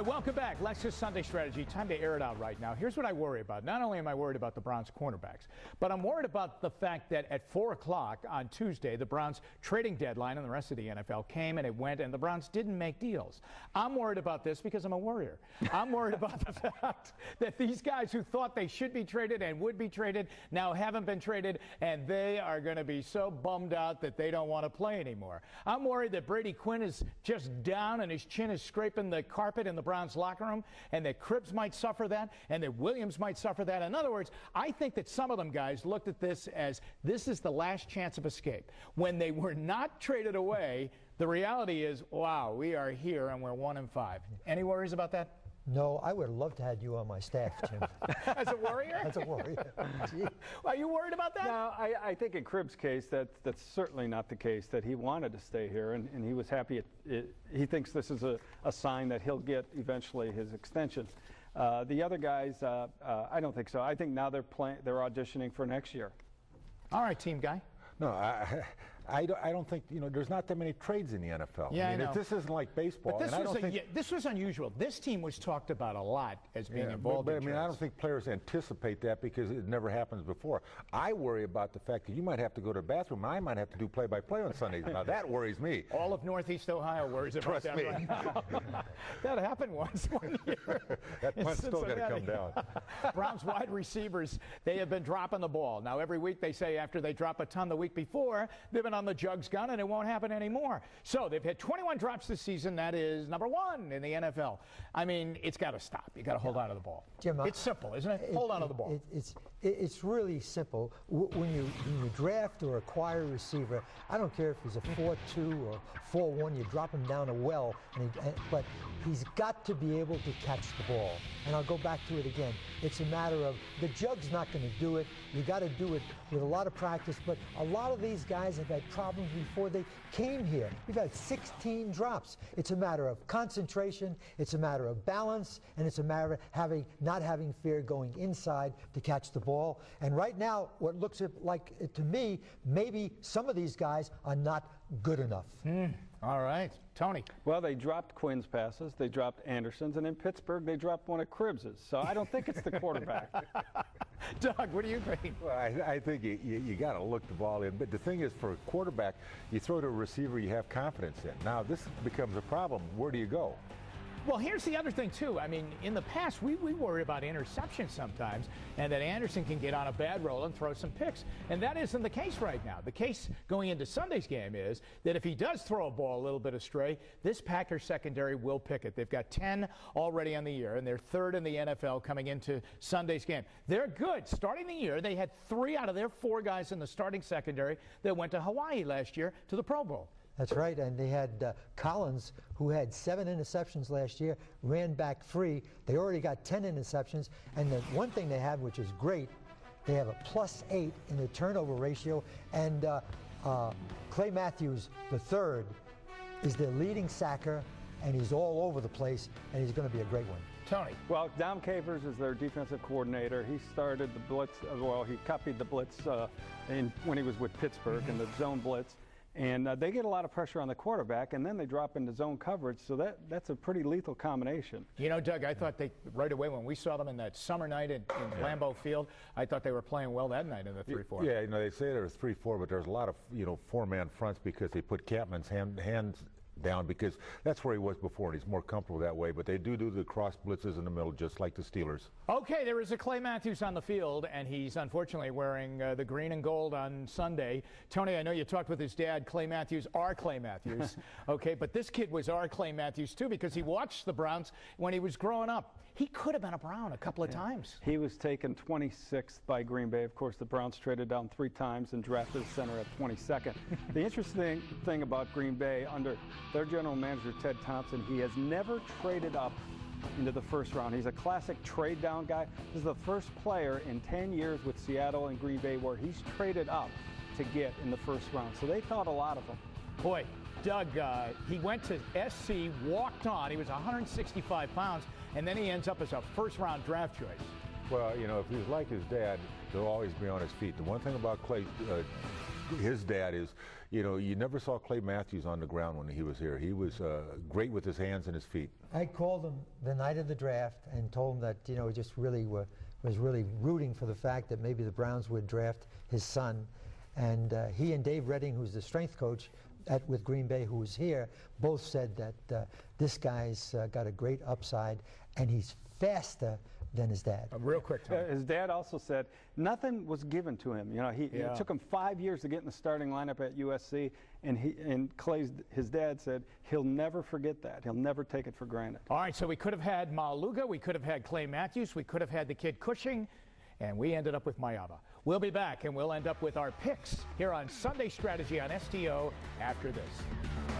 right, welcome back. Lexus Sunday Strategy. Time to air it out right now. Here's what I worry about. Not only am I worried about the Browns cornerbacks, but I'm worried about the fact that at 4 o'clock on Tuesday, the Browns trading deadline and the rest of the NFL came and it went, and the Browns didn't make deals. I'm worried about this because I'm a worrier. I'm worried about the fact that these guys who thought they should be traded and would be traded now haven't been traded, and they are going to be so bummed out that they don't want to play anymore. I'm worried that Brady Quinn is just down and his chin is scraping the carpet in the Browns locker room, and that Cribbs might suffer that, and that Williams might suffer that. In other words, I think that some of them guys looked at this as this is the last chance of escape. When they were not traded away, the reality is, wow, we are here and we're 1-5. Any worries about that? No, I would have loved to have you on my staff, Jim. As a warrior? As a warrior. Are you worried about that? No, I think in Cribbs' case, that's certainly not the case, that he wanted to stay here, and he was happy. He thinks this is a sign that he'll get eventually his extension. The other guys, I don't think so. I think now they're auditioning for next year. All right, team guy. No, I don't think, there's not that many trades in the NFL. Yeah, I know. This isn't like baseball. But this was unusual. This team was talked about a lot as being involved in trades. I don't think players anticipate that because it never happens before. I worry about the fact that you might have to go to the bathroom and I might have to do play-by-play on Sundays. Now, that worries me. All of Northeast Ohio worries about that right now. That happened one year. That punt's still got to come down. Browns wide receivers, they have been dropping the ball. Now, every week they say after they drop a ton the week before, they've been on the jugs gun, and it won't happen anymore. So they've had 21 drops this season. That is number 1 in the NFL. I mean, it's got to stop. You got to hold on to the ball. Jim, it's simple, isn't it? Hold on to the ball. It's really simple. When you draft or acquire a receiver, I don't care if he's a 4.2 or 4.1, you drop him down a well, but he's got to be able to catch the ball. And I'll go back to it again. It's a matter of the jug's not going to do it. You got to do it with a lot of practice, but a lot of these guys have had problems before they came here. We've had 16 drops. It's a matter of concentration, it's a matter of balance, and it's a matter of not having fear going inside to catch the ball. And right now, what looks like to me, maybe some of these guys are not good enough. All right. Tony. Well, they dropped Quinn's passes, they dropped Anderson's, and in Pittsburgh, they dropped one of Cribbs's. So I don't think it's the quarterback. Doug, what do you think? Well, I think you got to look the ball in. But the thing is, for a quarterback, you throw to a receiver you have confidence in. Now, this becomes a problem. Where do you go? Well, here's the other thing, too. I mean, in the past, we worry about interceptions sometimes, and that Anderson can get on a bad roll and throw some picks. And that isn't the case right now. The case going into Sunday's game is that if he does throw a ball a little bit astray, this Packers secondary will pick it. They've got 10 already on the year, and they're 3rd in the NFL coming into Sunday's game. They're good. Starting the year, they had 3 out of their 4 guys in the starting secondary that went to Hawaii last year to the Pro Bowl. That's right, and they had Collins, who had 7 interceptions last year, ran back 3. They already got 10 interceptions, and the one thing they have, which is great, they have a +8 in the turnover ratio, and Clay Matthews, the 3rd, is their leading sacker, and he's all over the place, and he's going to be a great one. Tony. Well, Dom Capers is their defensive coordinator. He started the blitz, he copied the blitz when he was with Pittsburgh in the zone blitz. And they get a lot of pressure on the quarterback, and then they drop into zone coverage, so that's a pretty lethal combination. You know, Doug, I thought right away when we saw them in that summer night in Lambeau Field, I thought they were playing well that night in the 3-4. Yeah, they say there was 3-4, but there's a lot of, 4-man fronts because they put Capman's hands down because that's where he was before, and he's more comfortable that way. But they do the cross blitzes in the middle, just like the Steelers. Okay, there is a Clay Matthews on the field, and he's unfortunately wearing the green and gold on Sunday. Tony, I know you talked with his dad. Clay Matthews, our Clay Matthews. Okay, but this kid was our Clay Matthews, too, because he watched the Browns when he was growing up. He could have been a Brown a couple of times. He was taken 26th by Green Bay. Of course, the Browns traded down 3 times and drafted a center at 22nd. The interesting thing about Green Bay, under their general manager, Ted Thompson, he has never traded up into the first round. He's a classic trade down guy. This is the first player in 10 years with Seattle and Green Bay where he's traded up to get in the first round. So they thought a lot of him. Boy, Doug, he went to SC, walked on. He was 165 pounds, and then he ends up as a first-round draft choice. Well, if he's like his dad, he'll always be on his feet. The one thing about Clay, his dad is, you know, you never saw Clay Matthews on the ground when he was here. He was great with his hands and his feet. I called him the night of the draft and told him that, you know, just really was really rooting for the fact that maybe the Browns would draft his son. And he and Dave Redding, who's the strength coach with Green Bay, who was here, both said that this guy's got a great upside, and he's faster than his dad. Real quick, Tom. His dad also said nothing was given to him. You know, it took him 5 years to get in the starting lineup at USC, and his dad said he'll never forget that. He'll never take it for granted. All right, so we could have had Maluga, we could have had Clay Matthews, we could have had the kid Cushing, and we ended up with Mayava. We'll be back, and we'll end up with our picks here on Sunday Strategy on STO after this.